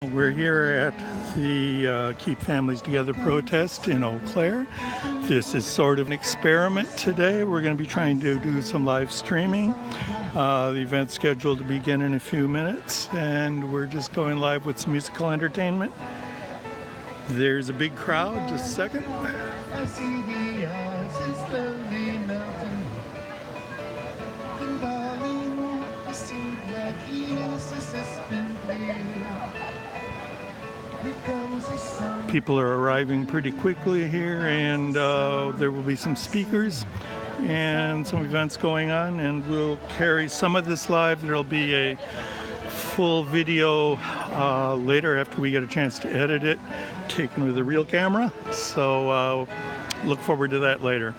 We're here at the Keep Families Together protest in Eau Claire. This is sort of an experiment today. We're going to be trying to do some live streaming. The event's scheduled to begin in a few minutes, and we're just going live with some musical entertainment. There's a big crowd. Just a second. I see the ice is slowly melting. And darling, it seems like years has been clear. People are arriving pretty quickly here, and there will be some speakers and some events going on, and we'll carry some of this live. There'll be a full video later after we get a chance to edit it, taken with a real camera. So look forward to that later.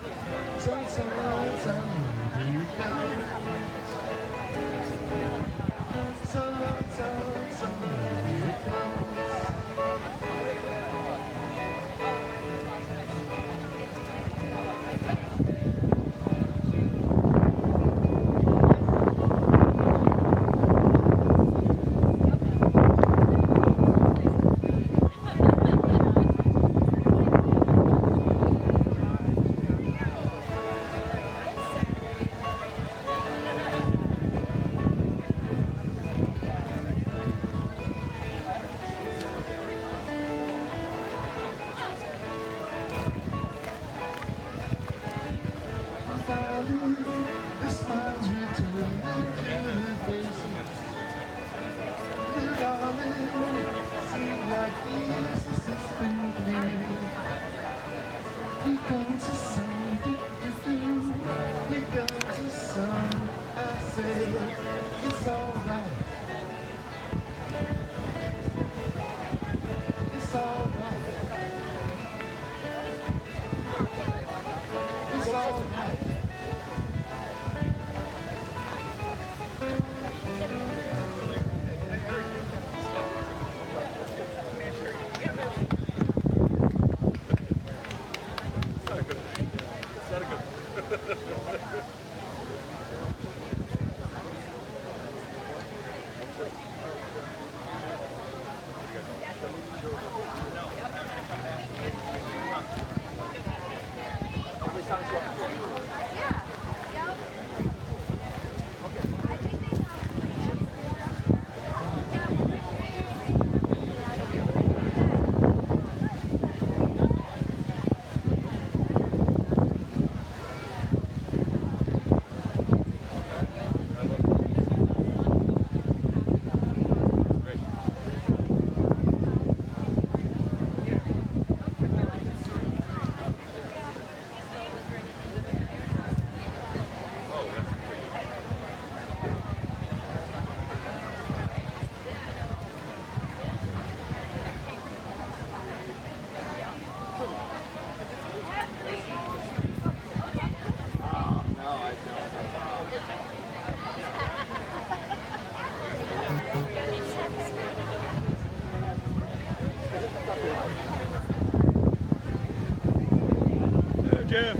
Jeff.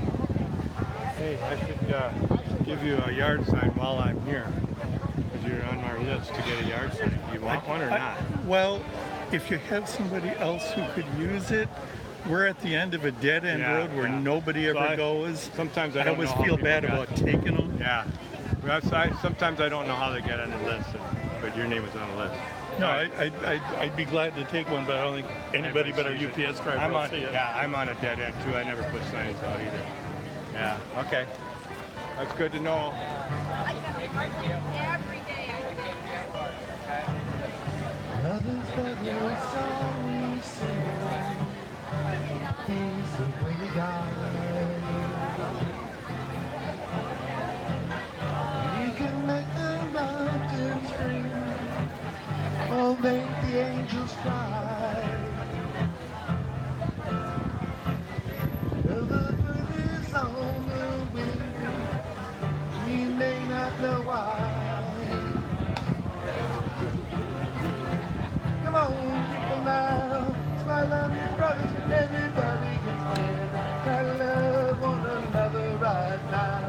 Hey, I should give you a yard sign while I'm here, because you're on our list to get a yard sign. Do you want one or not? Well, if you have somebody else who could use it, we're at the end of a dead-end road where nobody ever goes. Sometimes I always feel bad about taking them. Yeah. Sometimes I don't know how they get on the list, but your name is on the list. No, I'd be glad to take one, but I don't think anybody but our UPS driver will see it. Yeah, I'm on a dead end too. I never put signs out either. Yeah, okay. That's good to know. Make the angels cry. The bird is on the wing. We may not know why. Come on, people now. Smile on your brothers and everybody gets there. Try to love one another right now.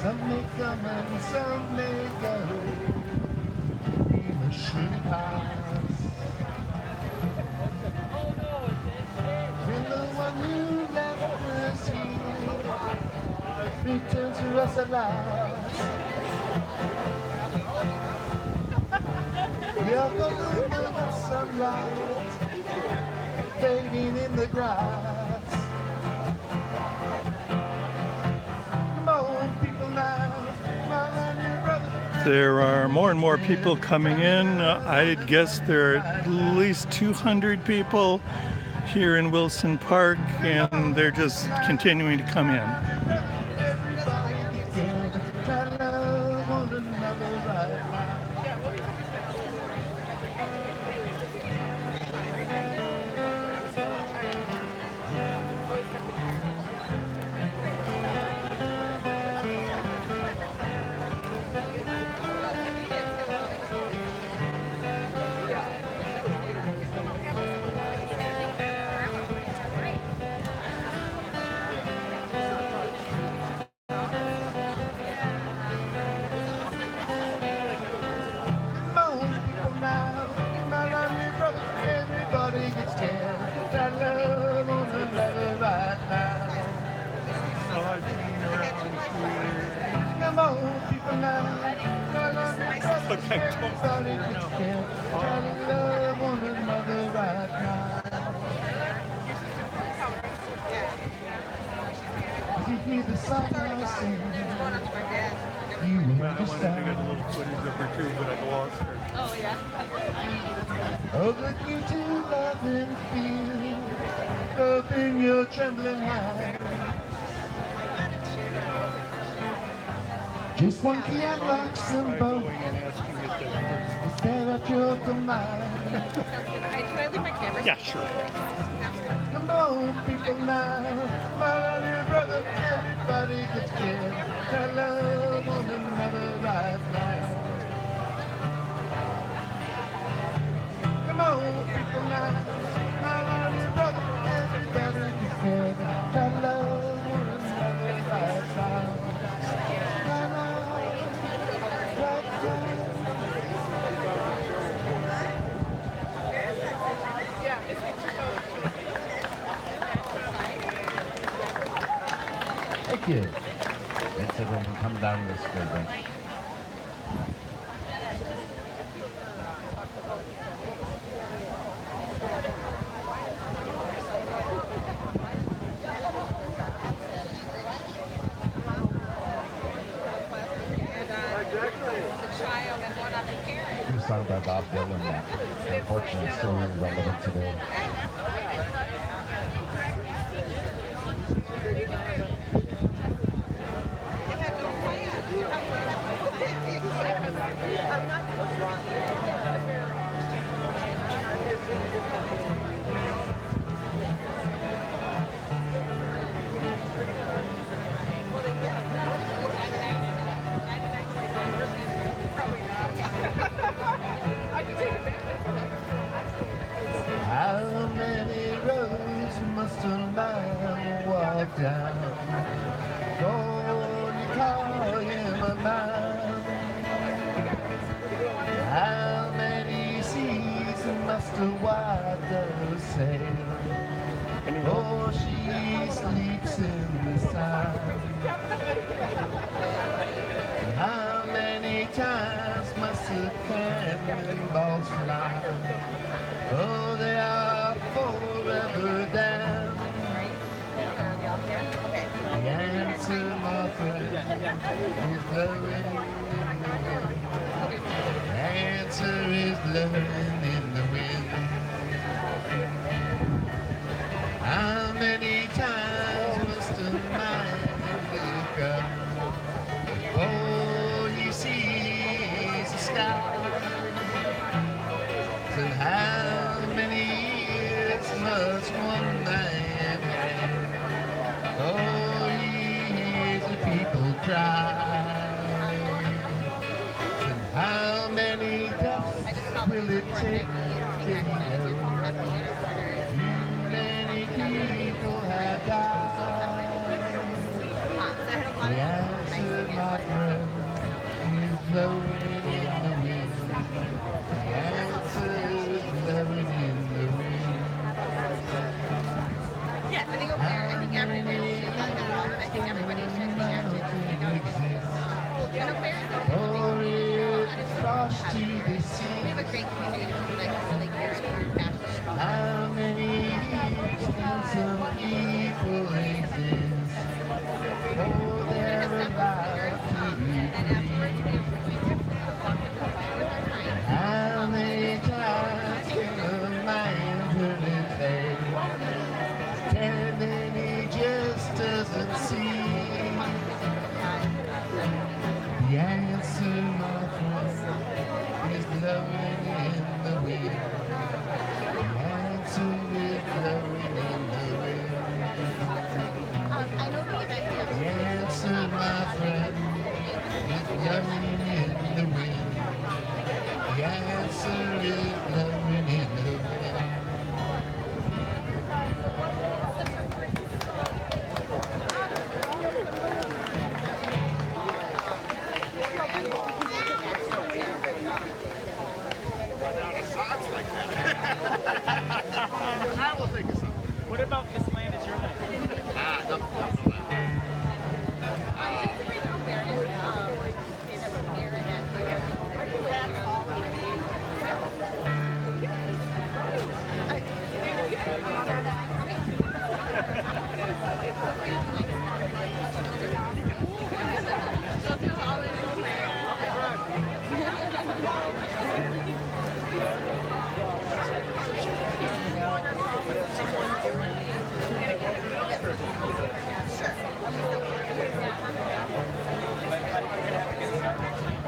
Some may come and some may go. sunlight. You're the luminous sunlight fading in the grass. Come on, people now, smile on your brother. There are more and more people coming in. I'd guess there are at least 200 people here in Wilson Park, and they're just continuing to come in. Everybody together, try to love one another right now. Everybody gets scared. Try to love one another right now. Come on, people now. Try to love your brother. Everybody gets scared. Try to love one another right now. If you hear the song I sing, you will I wanted to get a understand. little footage of her too, but I lost her. Oh, look into love and feel, open your trembling heart. Just one key unlocks them Try both. going and asking if there's Stare at your command. Can I leave my camera? Yeah, sure. Come on, people now, smile on your brother. Everybody gets scared. Try to love one another right now. Come on, people now, smile on your brother. Everybody gets scared. Try to love one another right now. Right now, right now. Thank you. Let's everyone come down this way then. It was sung by Bob Dylan, unfortunately still relevant today. How many roads must a man walk down before you call him a man? How many seas must a white dove sail before she sleeps in the sun? How many times must a cannonballs fly? Oh, they are forever down. The answer, my friend, is blowing in the wind. The answer is blowing in the wind. How many times must a man look up before he sees the sky? So how many years must one man have? Oh, he hears the people cry. And how many deaths will it take to know? Too many people have died. The answer, my friend, is blowing in the wind. The answer is blowing in the wind. Yes, I think over there. I think everybody should be able to. washed to the We sea. have a great community that really cares for your passion. How many years can some people exist? Oh, they're allowed to be free. How many times can a man turn his face? And then he just doesn't see. The answer, my friend, is blowing in the wind. The answer is blowing in the wind. I know the event The answer, my friend, is blowing in the wind. The answer is blowing in the wind. What about this land is your land?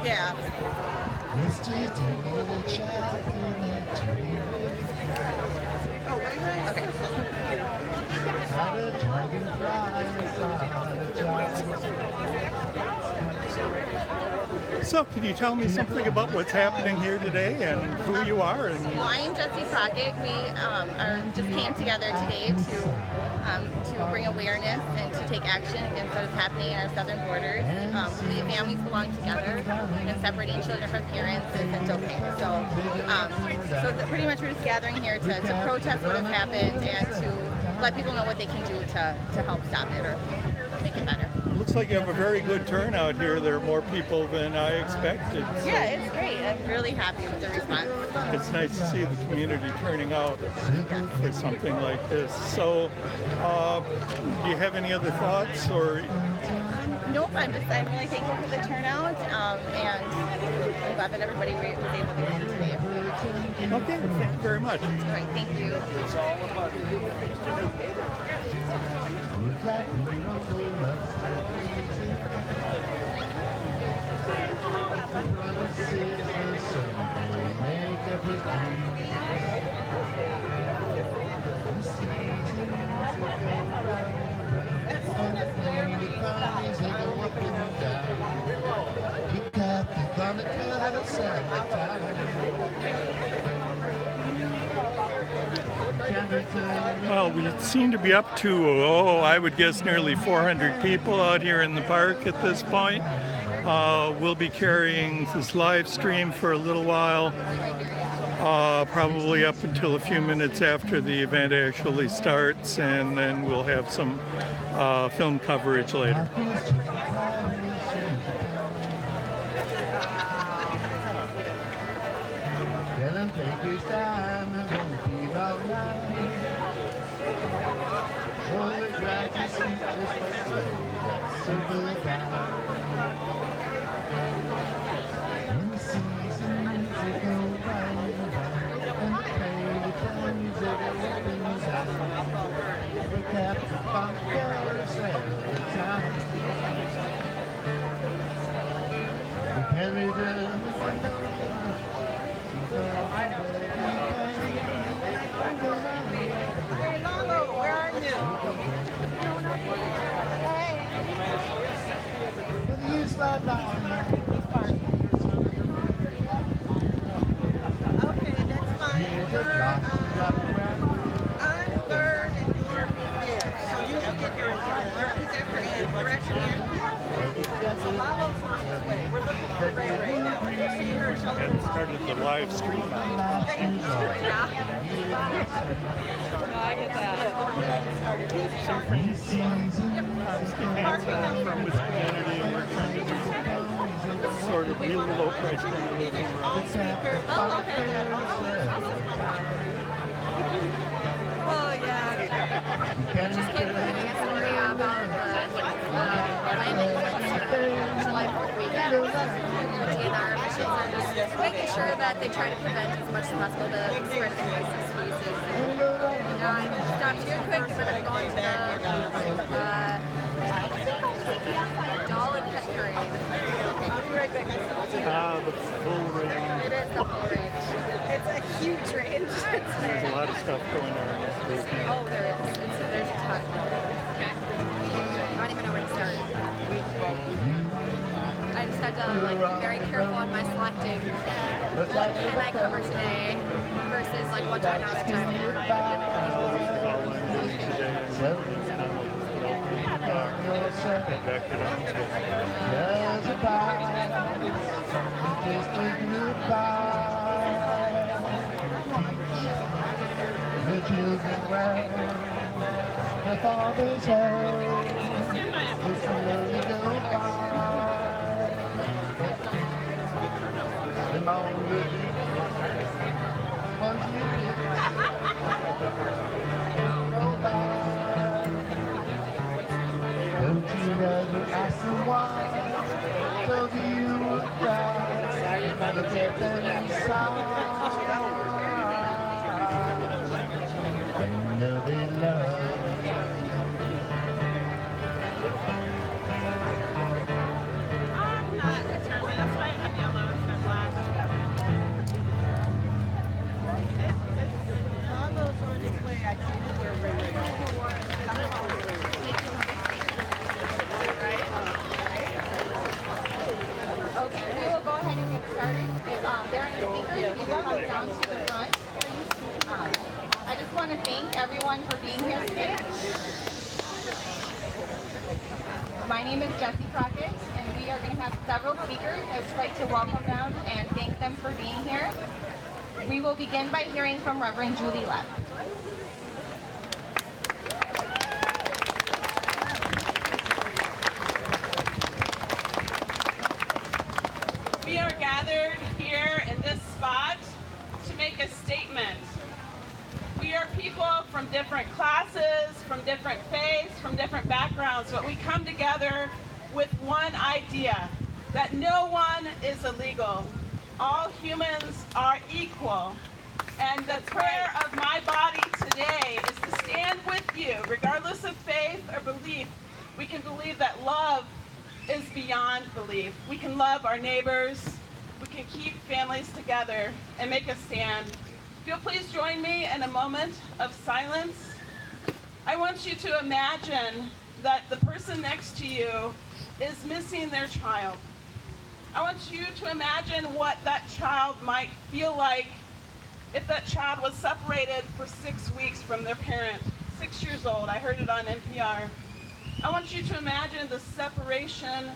Yeah. Yesterday, the child in a tree Okay. had a dragonfly inside a jar. So, can you tell me something about what's happening here today and who you are? And Well, I am Jessie Crockett. We just came together today to bring awareness and to take action against what is happening in our southern borders. We families belong together, and separating children from parents isn't okay. So pretty much we're just gathering here to protest what has happened and to let people know what they can do to help stop it or make it better. it looks like you have a very good turnout here. There are more people than I expected. So Yeah, it's great. I'm really happy with the response. it's nice to see the community turning out for something like this. So, do you have any other thoughts or? Nope, I'm really thankful for the turnout, and I'm glad that everybody was able to come today. Okay, thank you very much. All right, thank you. Well, we seem to be up to, I would guess nearly 400 people out here in the park at this point. We'll be carrying this live stream for a little while, probably up until a few minutes after the event actually starts, and then we'll have some film coverage later. Take your time and won't be all night. Oh, the grass is sweet just the way that circle it down. In the seasons they go round and round, and the painted times they go up and down. Look at the bunkers every time. We carry them with the Hey, Lalo, where are you? you slide down. Okay, that's fine. I'm third and you're fifth. So you should get your direction in. So Lalo's on his way. We're looking for Ray right now. See her shoulder. And started the live stream. Yeah. No, I get that. From this community, and we're trying to do sort of really low price kind of living around. Well, yeah. Just came from a story about July 4th weekend. DNR officials are just making sure that they try to prevent as much as possible the spread of invasive species. I stopped here quick because I'm going to the doll and pet parade. I'll be right back. The full range. It is the full range. It's a huge range. There's a lot of stuff going on this weekend. Oh, there is. There's a ton. I don't even know where to start. I just had to be very careful on my selecting. What can I cover today versus what do I not have time for? There's a pie, just a goodbye. The children round the father's home, the slowly go by. The moment once you go by. Don't you ever ask them why? Told you would cry. Look at them inside. They know they love. I'm not determined. That's why I have yellow instead of black. All those on its way. I see that they're ready. Okay, we will go ahead and get started. There are no speakers. You can come down to the front. I just want to thank everyone for being here today. My name is Jessie Crockett, and we are going to have several speakers. I would like to welcome them and thank them for being here. We will begin by hearing from Reverend Julie Lepp. We are gathered here in this spot to make a statement. We are people from different classes, from different faiths, from different backgrounds, but we come together with one idea, that no one is illegal. All humans are equal. And the prayer of my body today is to stand with you, regardless of faith or belief. We can believe that love is beyond belief. We can love our neighbors. We can keep families together and make a stand. If you'll please join me in a moment of silence. I want you to imagine that the person next to you is missing their child. I want you to imagine what that child might feel like if that child was separated for 6 weeks from their parent, 6 years old. I heard it on NPR. I want you to imagine the separation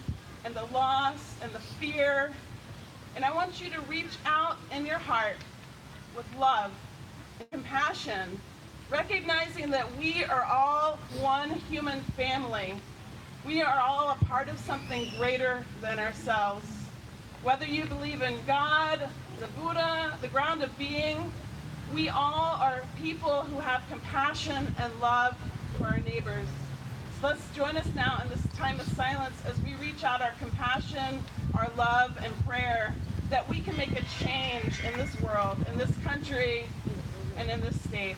and the loss and the fear. And I want you to reach out in your heart with love and compassion, recognizing that we are all one human family. We are all a part of something greater than ourselves. Whether you believe in God, the Buddha, the ground of being, we all are people who have compassion and love for our neighbors. So let's join us now in this time of silence as we reach out our compassion, our love, and prayer that we can make a change in this world, in this country, and in this state.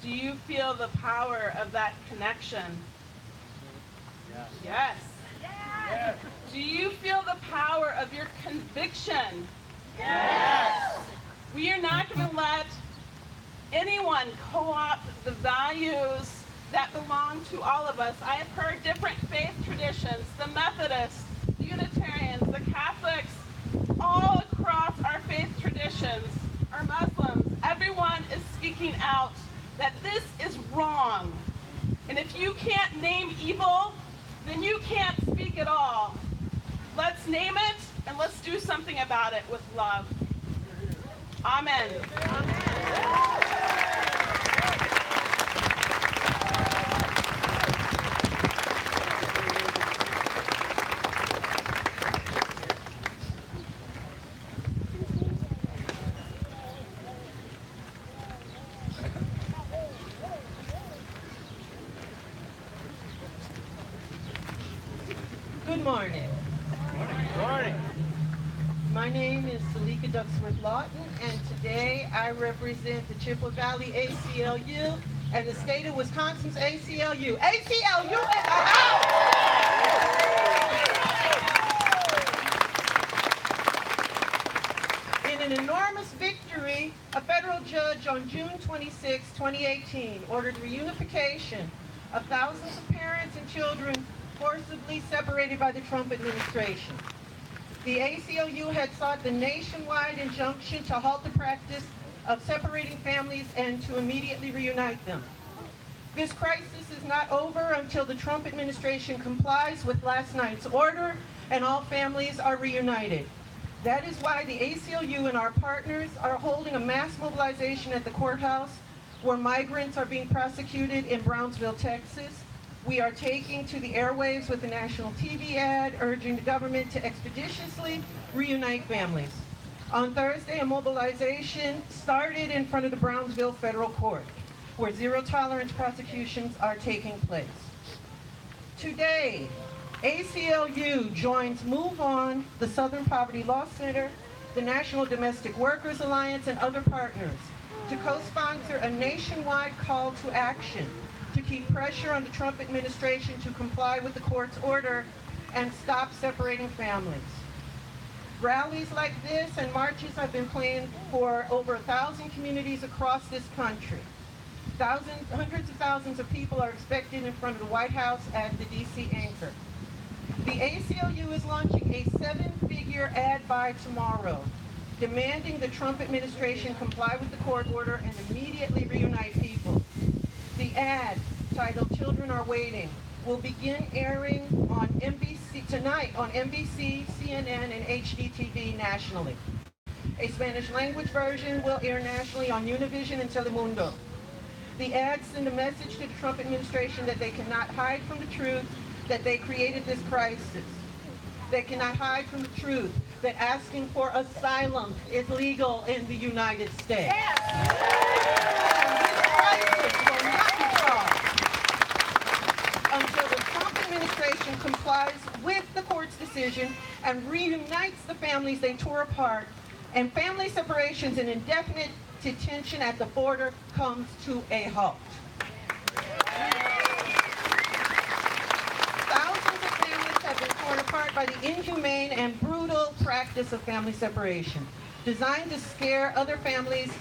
Do you feel the power of that connection? Yes. Yes. Do you feel the power of your conviction? Yes. We are not going to let anyone co-opt the values that belong to all of us. I have heard different faith traditions, the Methodists, the Unitarians, the Catholics, all across our faith traditions, our Muslims, everyone is speaking out that this is wrong. And if you can't name evil, then you can't speak at all. Let's name it and let's do something about it with love. Amen. Good morning. Good morning. My name is Salika Ducksworth Lawton, and today I represent the Chippewa Valley ACLU and the state of Wisconsin's ACLU. ACLU in the house! In an enormous victory, a federal judge on June 26, 2018 ordered reunification of thousands of parents and children forcibly separated by the Trump administration. The ACLU had sought the nationwide injunction to halt the practice of separating families and to immediately reunite them. This crisis is not over until the Trump administration complies with last night's order and all families are reunited. That is why the ACLU and our partners are holding a mass mobilization at the courthouse where migrants are being prosecuted in Brownsville, Texas. We are taking to the airwaves with a national TV ad urging the government to expeditiously reunite families. On Thursday, a mobilization started in front of the Brownsville Federal Court, where zero-tolerance prosecutions are taking place. Today, ACLU joins Move On, the Southern Poverty Law Center, the National Domestic Workers Alliance, and other partners to co-sponsor a nationwide call to action to keep pressure on the Trump administration to comply with the court's order and stop separating families. Rallies like this and marches have been planned for over 1,000 communities across this country. Hundreds of thousands of people are expected in front of the White House at the DC anchor. The ACLU is launching a 7-figure ad buy tomorrow, demanding the Trump administration comply with the court order and immediately reunite people. The ad, titled Children Are Waiting, will begin airing on NBC tonight on NBC, CNN, and HDTV nationally. A Spanish language version will air nationally on Univision and Telemundo. The ads send a message to the Trump administration that they cannot hide from the truth that they created this crisis. They cannot hide from the truth that asking for asylum is legal in the United States. This crisis will not be solved until the Trump administration complies with the court's decision and reunites the families they tore apart, and family separations and indefinite detention at the border comes to a halt. Thousands of families have been torn apart by the inhumane and brutal practice of family separation, designed to scare other families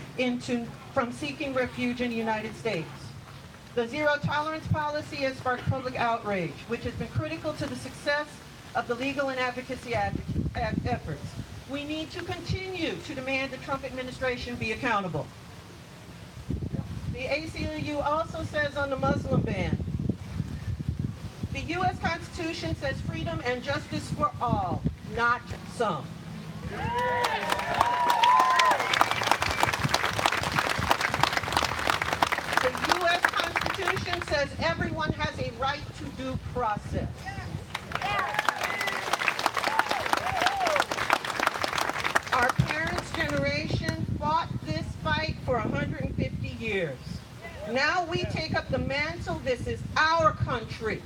from seeking refuge in the United States. The zero-tolerance policy has sparked public outrage, which has been critical to the success of the legal and advocacy efforts. We need to continue to demand the Trump administration be accountable. The ACLU also says on the Muslim ban, the U.S. Constitution says freedom and justice for all, not some. The U.S. Constitution says everyone has a right to due process. Our parents' generation fought this fight for 150 years. Now we take up the mantle. This is our country.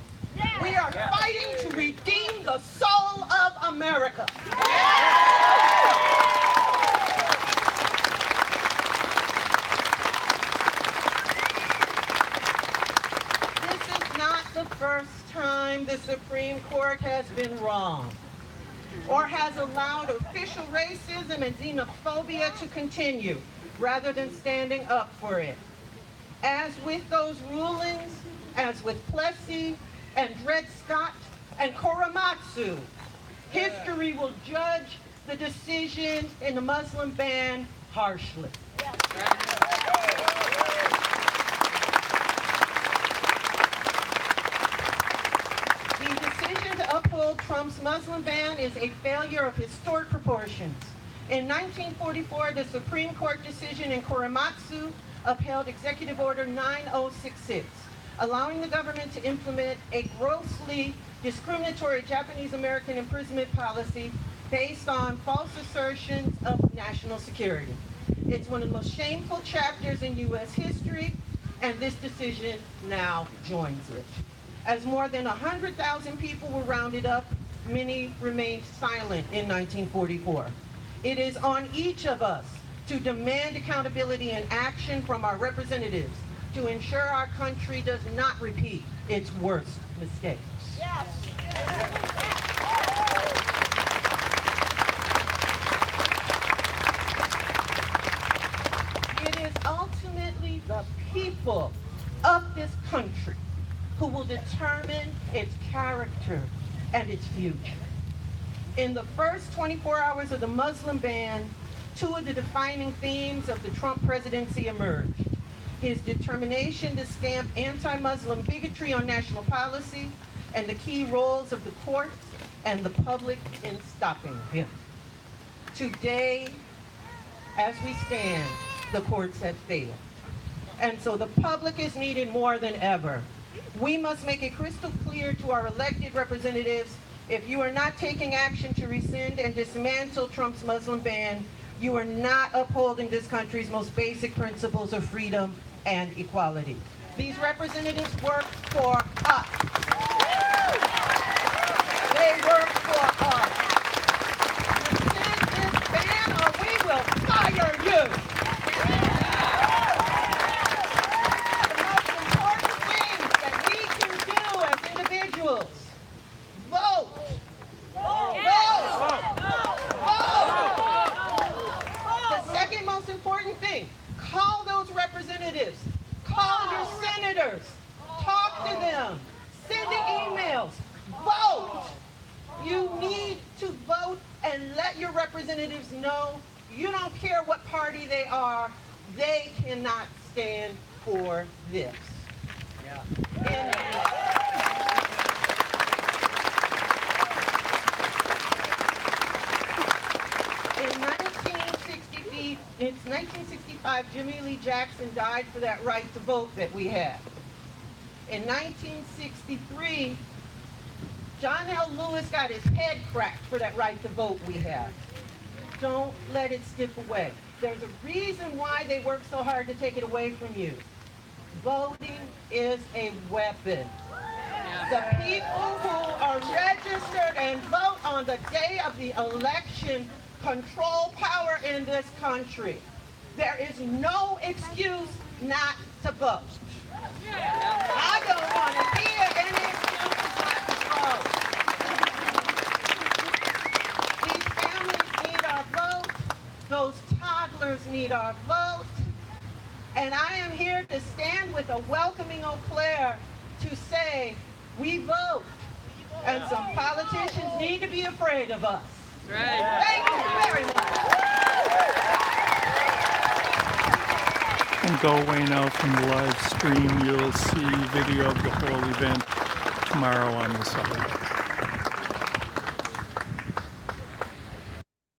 We are fighting to redeem the soul of America. This is not the first time the Supreme Court has been wrong. or has allowed official racism and xenophobia to continue rather than standing up for it. As with those rulings, as with Plessy and Dred Scott and Korematsu, history will judge the decision in the Muslim ban harshly. The decision to uphold Trump's Muslim ban is a failure of historic proportions. In 1944, the Supreme Court decision in Korematsu upheld Executive Order 9066, allowing the government to implement a grossly discriminatory Japanese American imprisonment policy based on false assertions of national security. It's one of the most shameful chapters in U.S. history, and this decision now joins it. As more than 100,000 people were rounded up, many remained silent in 1944. It is on each of us to demand accountability and action from our representatives to ensure our country does not repeat its worst mistakes. Yes. It is ultimately the people of this country who will determine its character and its future. In the first 24 hours of the Muslim ban, two of the defining themes of the Trump presidency emerged: his determination to stamp anti-Muslim bigotry on national policy, and the key roles of the courts and the public in stopping him. Today, as we stand, the courts have failed. And so the public is needed more than ever. We must make it crystal clear to our elected representatives: if you are not taking action to rescind and dismantle Trump's Muslim ban, you are not upholding this country's most basic principles of freedom and equality. These representatives work for us. They work for us. Rescind this ban or we will fire you. The most important things that we can do as individuals: vote. The second most important thing: call those representatives, call your senators, talk to them, send emails, vote. You need to vote and let your representatives know you don't care what party they are, they cannot stand for this. In 1965, Jimmy Lee Jackson died for that right to vote that we have. In 1963, John L. Lewis got his head cracked for that right to vote we have. Don't let it slip away. There's a reason why they work so hard to take it away from you. Voting is a weapon. The people who are registered and vote on the day of the election control power in this country. There is no excuse not to vote. I don't want to hear any excuses not to vote. These families need our vote. Those toddlers need our vote. And I am here to stand with a welcoming Eau Claire to say, we vote. And some politicians need to be afraid of us. Right. Thank you very much. And go away now from the live stream. You'll see video of the whole event tomorrow on the site.